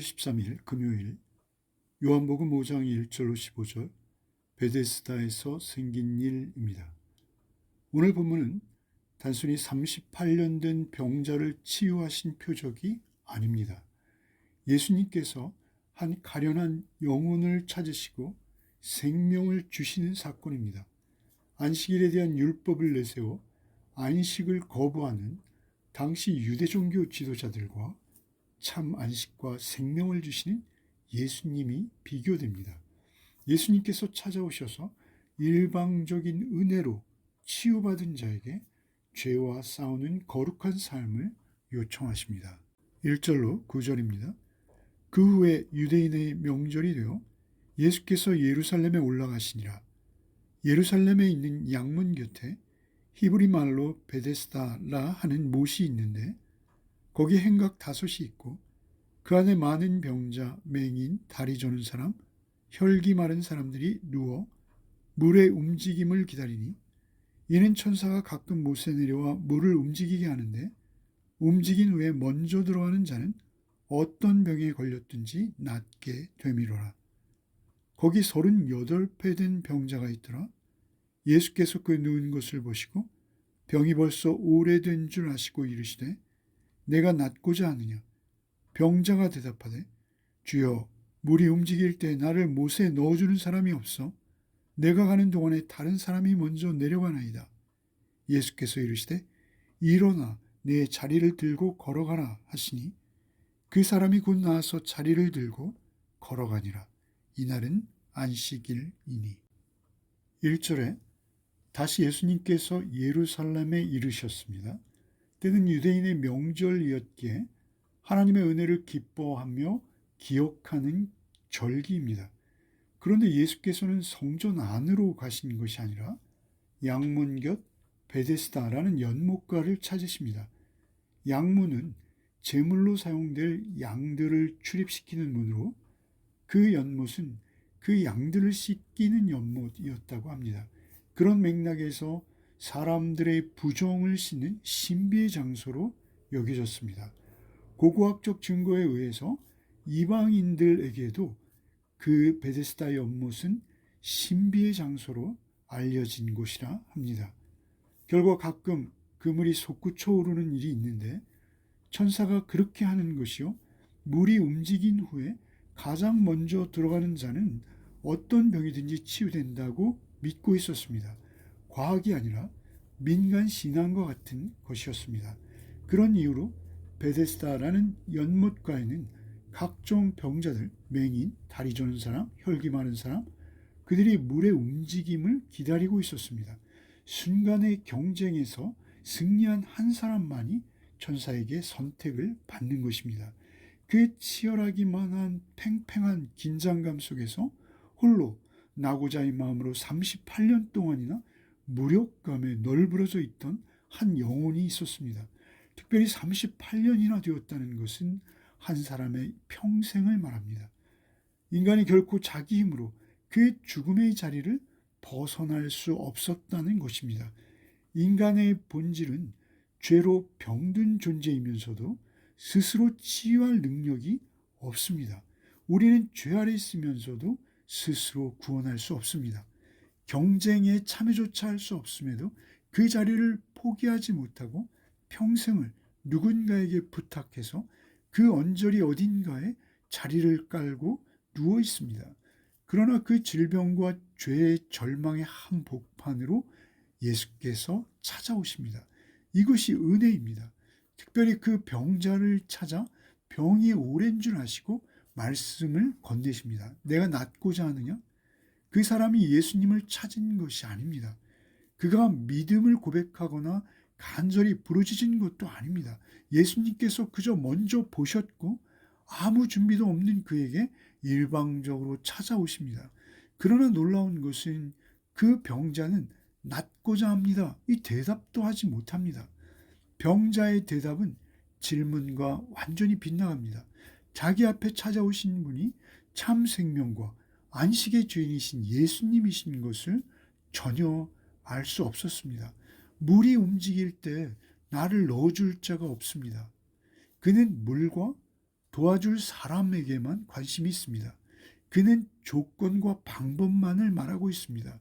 13일 금요일 요한복음 5장 1절로 15절 베데스다에서 생긴 일입니다. 오늘 본문은 단순히 38년 된 병자를 치유하신 표적이 아닙니다. 예수님께서 한 가련한 영혼을 찾으시고 생명을 주시는 사건입니다. 안식일에 대한 율법을 내세워 안식을 거부하는 당시 유대 종교 지도자들과 참 안식과 생명을 주시는 예수님이 비교됩니다. 예수님께서 찾아오셔서 일방적인 은혜로 치유받은 자에게 죄와 싸우는 거룩한 삶을 요청하십니다. 1절로 9절입니다. 그 후에 유대인의 명절이 되어 예수께서 예루살렘에 올라가시니라. 예루살렘에 있는 양문 곁에 히브리 말로 베데스다라 하는 못이 있는데 거기 행각 5이 있고 그 안에 많은 병자, 맹인, 다리 저는 사람, 혈기 마른 사람들이 누워 물의 움직임을 기다리니 이는 천사가 가끔 못에 내려와 물을 움직이게 하는데 움직인 후에 먼저 들어가는 자는 어떤 병에 걸렸든지 낫게 되미로라. 거기 38배 된 병자가 있더라. 예수께서 그 누운 것을 보시고 병이 벌써 오래된 줄 아시고 이르시되 내가 낫고자 하느냐. 병자가 대답하되 주여 물이 움직일 때 나를 못에 넣어주는 사람이 없어 내가 가는 동안에 다른 사람이 먼저 내려가나이다. 예수께서 이르시되 일어나 내 자리를 들고 걸어가라 하시니 그 사람이 곧 나와서 자리를 들고 걸어가니라. 이날은 안식일이니. 1절에 다시 예수님께서 예루살렘에 이르셨습니다. 때는 유대인의 명절이었기에 하나님의 은혜를 기뻐하며 기억하는 절기입니다. 그런데 예수께서는 성전 안으로 가신 것이 아니라 양문 곁 베데스다라는 연못가를 찾으십니다. 양문은 제물로 사용될 양들을 출입시키는 문으로 그 연못은 그 양들을 씻기는 연못이었다고 합니다. 그런 맥락에서 사람들의 부정을 씻는 신비의 장소로 여겨졌습니다. 고고학적 증거에 의해서 이방인들에게도 그 베데스다 연못은 신비의 장소로 알려진 곳이라 합니다. 결과 가끔 그물이 솟구쳐 오르는 일이 있는데 천사가 그렇게 하는 것이요 물이 움직인 후에 가장 먼저 들어가는 자는 어떤 병이든지 치유된다고 믿고 있었습니다. 과학이 아니라 민간 신앙과 같은 것이었습니다. 그런 이유로 베데스다라는 연못가에는 각종 병자들, 맹인, 다리 저는 사람, 혈기 많은 사람, 그들이 물의 움직임을 기다리고 있었습니다. 순간의 경쟁에서 승리한 한 사람만이 천사에게 선택을 받는 것입니다. 그 치열하기만 한 팽팽한 긴장감 속에서 홀로 나고자의 마음으로 38년 동안이나 무력감에 널브러져 있던 한 영혼이 있었습니다. 특별히 38년이나 되었다는 것은 한 사람의 평생을 말합니다. 인간이 결코 자기 힘으로 그 죽음의 자리를 벗어날 수 없었다는 것입니다. 인간의 본질은 죄로 병든 존재이면서도 스스로 치유할 능력이 없습니다. 우리는 죄 아래 있으면서도 스스로 구원할 수 없습니다. 경쟁에 참여조차 할 수 없음에도 그 자리를 포기하지 못하고 평생을 누군가에게 부탁해서 그 언저리 어딘가에 자리를 깔고 누워 있습니다. 그러나 그 질병과 죄의 절망의 한복판으로 예수께서 찾아오십니다. 이것이 은혜입니다. 특별히 그 병자를 찾아 병이 오랜 줄 아시고 말씀을 건네십니다. 내가 낫고자 하느냐? 그 사람이 예수님을 찾은 것이 아닙니다. 그가 믿음을 고백하거나 간절히 부르짖은 것도 아닙니다. 예수님께서 그저 먼저 보셨고 아무 준비도 없는 그에게 일방적으로 찾아오십니다. 그러나 놀라운 것은 그 병자는 낫고자 합니다. 이 대답도 하지 못합니다. 병자의 대답은 질문과 완전히 빗나갑니다. 자기 앞에 찾아오신 분이 참 생명과 안식의 주인이신 예수님이신 것을 전혀 알 수 없었습니다. 물이 움직일 때 나를 넣어줄 자가 없습니다. 그는 물과 도와줄 사람에게만 관심이 있습니다. 그는 조건과 방법만을 말하고 있습니다.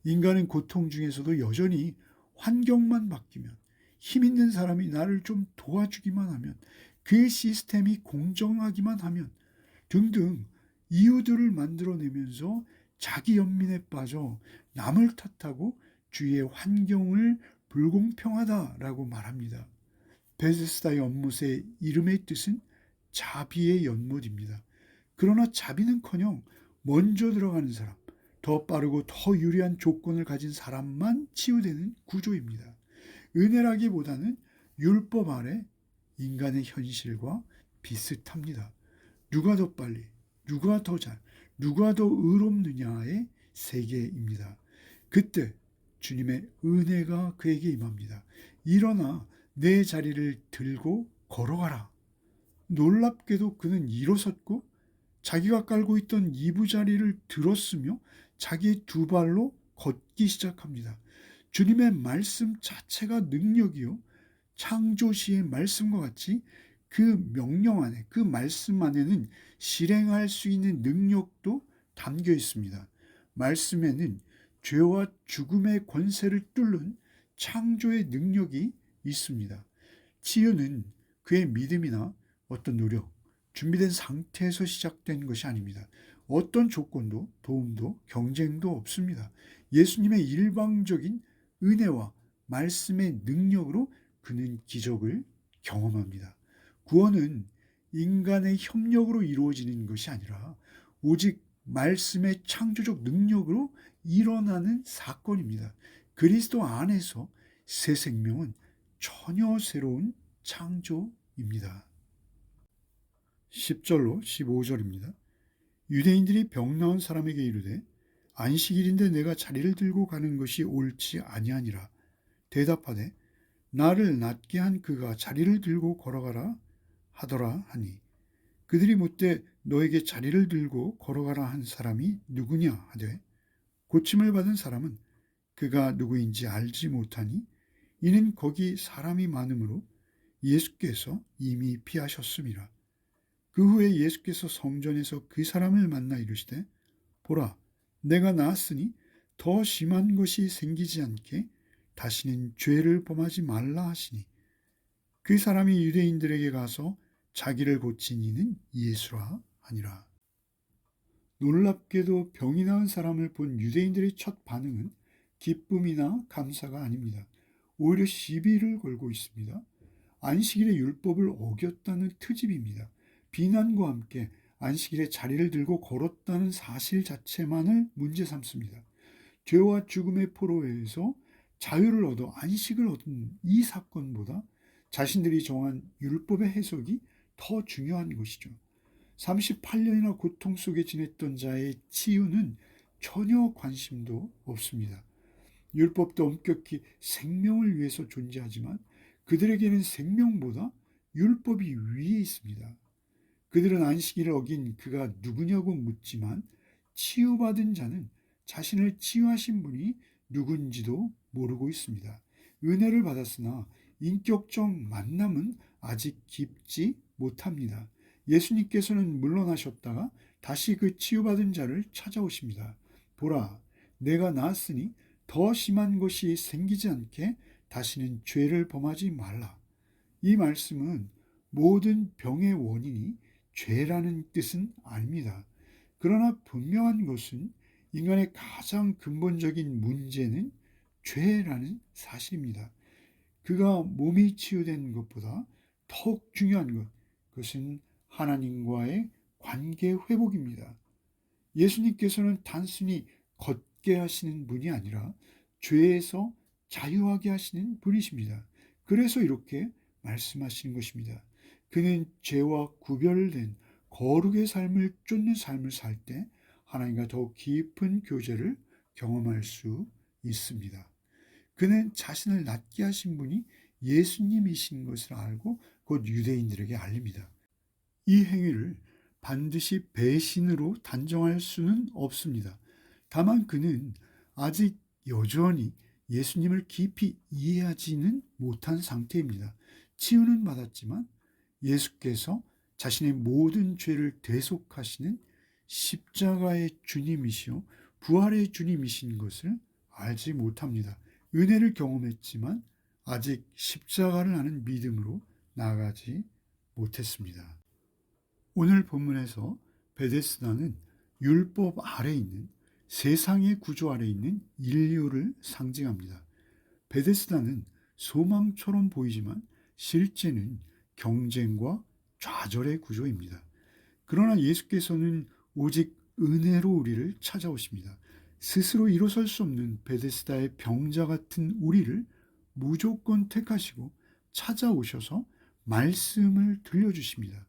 인간은 고통 중에서도 여전히 환경만 바뀌면, 힘 있는 사람이 나를 좀 도와주기만 하면, 그 시스템이 공정하기만 하면 등등 이유들을 만들어내면서 자기 연민에 빠져 남을 탓하고 주위의 환경을 불공평하다라고 말합니다. 베데스다 연못의 이름의 뜻은 자비의 연못입니다. 그러나 자비는커녕 먼저 들어가는 사람, 더 빠르고 더 유리한 조건을 가진 사람만 치유되는 구조입니다. 은혜라기보다는 율법 아래 인간의 현실과 비슷합니다. 누가 더 빨리, 누가 더 잘, 누가 더 의롭느냐의 세계입니다. 그때 주님의 은혜가 그에게 임합니다. 일어나 내 자리를 들고 걸어가라. 놀랍게도 그는 일어섰고 자기가 깔고 있던 이부자리를 들었으며 자기의 두 발로 걷기 시작합니다. 주님의 말씀 자체가 능력이요. 창조시의 말씀과 같이 그 명령 안에, 그 말씀 안에는 실행할 수 있는 능력도 담겨 있습니다. 말씀에는 죄와 죽음의 권세를 뚫는 창조의 능력이 있습니다. 치유는 그의 믿음이나 어떤 노력, 준비된 상태에서 시작된 것이 아닙니다. 어떤 조건도 도움도 경쟁도 없습니다. 예수님의 일방적인 은혜와 말씀의 능력으로 그는 기적을 경험합니다. 구원은 인간의 협력으로 이루어지는 것이 아니라 오직 말씀의 창조적 능력으로 일어나는 사건입니다. 그리스도 안에서 새 생명은 전혀 새로운 창조입니다. 10절로 15절입니다. 유대인들이 병 나은 사람에게 이르되 안식일인데 내가 자리를 들고 가는 것이 옳지 아니하니라. 대답하되 나를 낫게 한 그가 자리를 들고 걸어가라 하더라 하니 그들이 묻되 너에게 자리를 들고 걸어가라 한 사람이 누구냐 하되 고침을 받은 사람은 그가 누구인지 알지 못하니 이는 거기 사람이 많으므로 예수께서 이미 피하셨음이라. 그 후에 예수께서 성전에서 그 사람을 만나 이르시되 보라 내가 나았으니 더 심한 것이 생기지 않게 다시는 죄를 범하지 말라 하시니 그 사람이 유대인들에게 가서 자기를 고친 이는 예수라 하니라. 놀랍게도 병이 나은 사람을 본 유대인들의 첫 반응은 기쁨이나 감사가 아닙니다. 오히려 시비를 걸고 있습니다. 안식일의 율법을 어겼다는 트집입니다. 비난과 함께 안식일에 자리를 들고 걸었다는 사실 자체만을 문제 삼습니다. 죄와 죽음의 포로에서 자유를 얻어 안식을 얻은 이 사건보다 자신들이 정한 율법의 해석이 더 중요한 것이죠. 38년이나 고통 속에 지냈던 자의 치유는 전혀 관심도 없습니다. 율법도 엄격히 생명을 위해서 존재하지만 그들에게는 생명보다 율법이 위에 있습니다. 그들은 안식일을 어긴 그가 누구냐고 묻지만 치유받은 자는 자신을 치유하신 분이 누군지도 모르고 있습니다. 은혜를 받았으나 인격적 만남은 아직 깊지 못합니다. 예수님께서는 물러나셨다가 다시 그 치유받은 자를 찾아오십니다. 보라, 내가 나았으니 더 심한 것이 생기지 않게 다시는 죄를 범하지 말라. 이 말씀은 모든 병의 원인이 죄라는 뜻은 아닙니다. 그러나 분명한 것은 인간의 가장 근본적인 문제는 죄라는 사실입니다. 그가 몸이 치유된 것보다 더욱 중요한 것, 그것은 하나님과의 관계 회복입니다. 예수님께서는 단순히 걷게 하시는 분이 아니라 죄에서 자유하게 하시는 분이십니다. 그래서 이렇게 말씀하시는 것입니다. 그는 죄와 구별된 거룩의 삶을 쫓는 삶을 살 때 하나님과 더욱 깊은 교제를 경험할 수 있습니다. 그는 자신을 낫게 하신 분이 예수님이신 것을 알고 곧 유대인들에게 알립니다. 이 행위를 반드시 배신으로 단정할 수는 없습니다. 다만 그는 아직 여전히 예수님을 깊이 이해하지는 못한 상태입니다. 치유는 받았지만 예수께서 자신의 모든 죄를 대속하시는 십자가의 주님이시요 부활의 주님이신 것을 알지 못합니다. 은혜를 경험했지만 아직 십자가를 아는 믿음으로 나아가지 못했습니다. 오늘 본문에서 베데스다는 율법 아래 있는 세상의 구조 아래 있는 인류를 상징합니다. 베데스다는 소망처럼 보이지만 실제는 경쟁과 좌절의 구조입니다. 그러나 예수께서는 오직 은혜로 우리를 찾아오십니다. 스스로 일어설 수 없는 베데스다의 병자 같은 우리를 무조건 택하시고 찾아오셔서 말씀을 들려주십니다.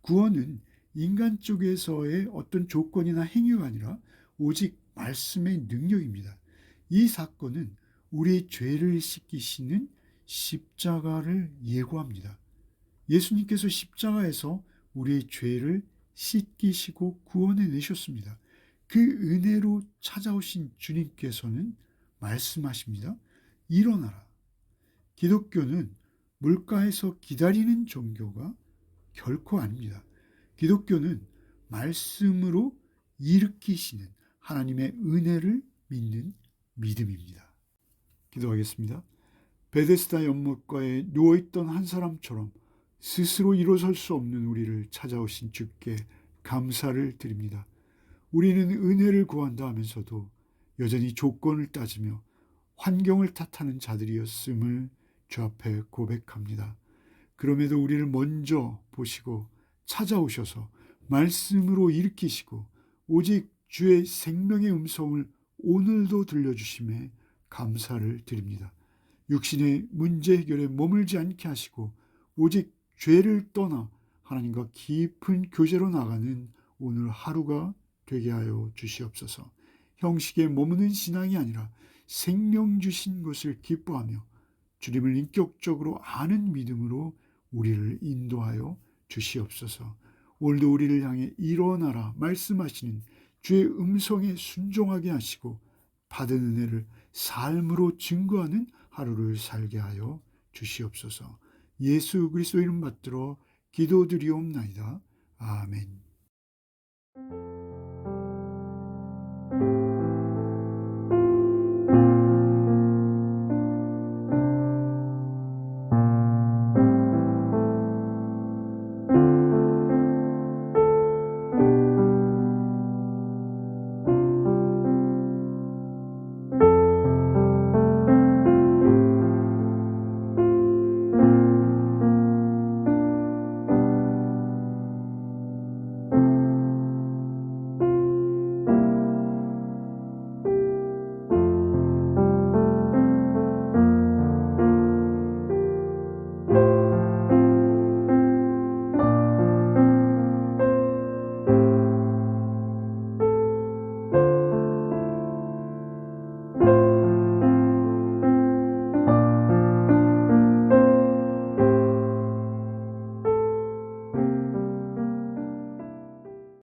구원은 인간 쪽에서의 어떤 조건이나 행위가 아니라 오직 말씀의 능력입니다. 이 사건은 우리의 죄를 씻기시는 십자가를 예고합니다. 예수님께서 십자가에서 우리의 죄를 씻기시고 구원해 내셨습니다. 그 은혜로 찾아오신 주님께서는 말씀하십니다. 일어나라. 기독교는 물가에서 기다리는 종교가 결코 아닙니다. 기독교는 말씀으로 일으키시는 하나님의 은혜를 믿는 믿음입니다. 기도하겠습니다. 베데스다 연못가에 누워있던 한 사람처럼 스스로 일어설 수 없는 우리를 찾아오신 주께 감사를 드립니다. 우리는 은혜를 구한다 하면서도 여전히 조건을 따지며 환경을 탓하는 자들이었음을 주 앞에 고백합니다. 그럼에도 우리를 먼저 보시고 찾아오셔서 말씀으로 일으키시고 오직 주의 생명의 음성을 오늘도 들려주심에 감사를 드립니다. 육신의 문제 해결에 머물지 않게 하시고 오직 죄를 떠나 하나님과 깊은 교제로 나가는 오늘 하루가 되게 하여 주시옵소서. 형식에 머무는 신앙이 아니라 생명 주신 것을 기뻐하며 주님을 인격적으로 아는 믿음으로 우리를 인도하여 주시옵소서. 오늘도 우리를 향해 일어나라 말씀하시는 주의 음성에 순종하게 하시고 받은 은혜를 삶으로 증거하는 하루를 살게 하여 주시옵소서. 예수 그리스도 이름 받들어 기도드리옵나이다. 아멘.